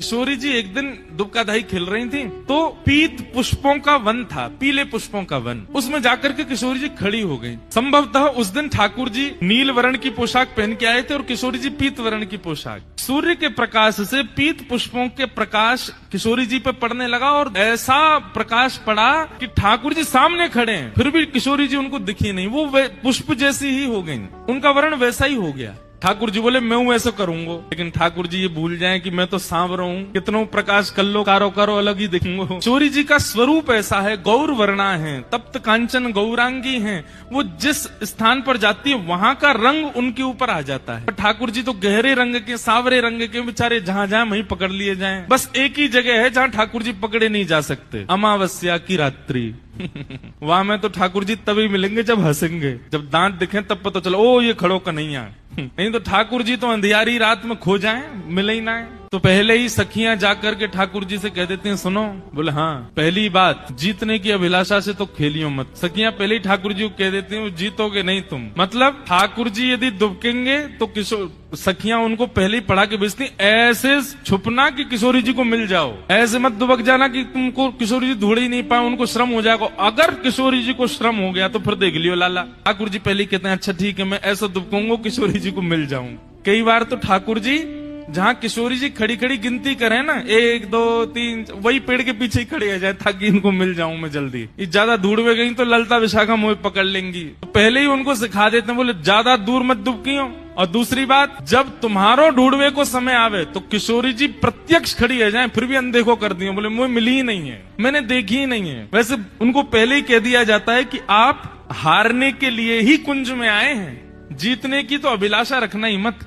किशोरी जी एक दिन दुबकाधाई खेल रही थी तो पीत पुष्पों का वन था, पीले पुष्पों का वन। उसमें जाकर के किशोरी जी खड़ी हो गई। संभवतः उस दिन ठाकुर जी नील वर्ण की पोशाक पहन के आए थे और किशोरी जी पीत वर्ण की पोशाक। सूर्य के प्रकाश से पीत पुष्पों के प्रकाश किशोरी जी पे पड़ने लगा और ऐसा प्रकाश पड़ा कि ठाकुर जी सामने खड़े हैं, फिर भी किशोरी जी उनको दिखी नहीं। वो पुष्प जैसी ही हो गई, उनका वर्ण वैसा ही हो गया। ठाकुर जी बोले मैं हूं ऐसा करूंगा, लेकिन ठाकुर जी ये भूल जाएं कि मैं तो सांवरा हूं, कितनों प्रकाश कर लो कारो कारो अलग ही दिखूंगा। किशोरी जी का स्वरूप ऐसा है, गौर वर्णा है, तप्त कांचन गौरांगी है। वो जिस स्थान पर जाती है वहां का रंग उनके ऊपर आ जाता है। ठाकुर जी तो गहरे रंग के, सांवरे रंग के, बेचारे जहां जहां वहीं पकड़ लिए जाएं। बस एक ही जगह है जहां ठाकुर जी पकड़े नहीं जा सकते, अमावस्या की रात्रि। वहां में तो ठाकुर जी तभी मिलेंगे जब हंसेंगे, जब दांत दिखे तब पता चलो ओ ये खड़ो कन्हैया। नहीं तो ठाकुर जी तो अंधियारी रात में खो जाएं, मिले ही ना है। तो पहले ही सखियां जाकर के ठाकुर जी से कह देते हैं सुनो। बोले हाँ, पहली बात जीतने की अभिलाषा से तो खेलियो मत। सखियां पहले ही ठाकुर जी को कह देती हैं जीतोगे नहीं तुम। मतलब ठाकुर जी यदि दुबकेंगे तो किशोर सखियां उनको पहले ही पढ़ा के भेजती, ऐसे छुपना कि किशोरी जी को मिल जाओ, ऐसे मत दुबक जाना कि तुमको किशोरी जी ढूंढ ही नहीं पाए, उनको श्रम हो जाएगा। अगर किशोरी जी को श्रम हो गया तो फिर देख लियो लाला। ठाकुर जी पहले कहते हैं अच्छा ठीक है मैं ऐसा दुबकूंगा किशोरी जी को मिल जाऊं। कई बार तो ठाकुर जी जहां किशोरी जी खड़ी खड़ी गिनती करें ना 1 2 3, वही पेड़ के पीछे ही खड़े आ जाए ताकि इनको मिल जाऊं मैं जल्दी। ये ज्यादा दूर में गई तो ललता विशाखा मुझे पकड़ लेंगी। तो पहले ही उनको सिखा देते हैं, बोले ज्यादा दूर मत दुबकियो। और दूसरी बात, जब तुम्हारो ढूंढवे को समय आवे तो किशोरी जी प्रत्यक्ष खड़ी है जाए फिर भी अनदेखो कर दिए, बोले मुझे मिली ही नहीं है, मैंने देखी ही नहीं है। वैसे उनको पहले ही कह दिया जाता है कि आप हारने के लिए ही कुंज में आए हैं, जीतने की तो अभिलाषा रखना ही मत।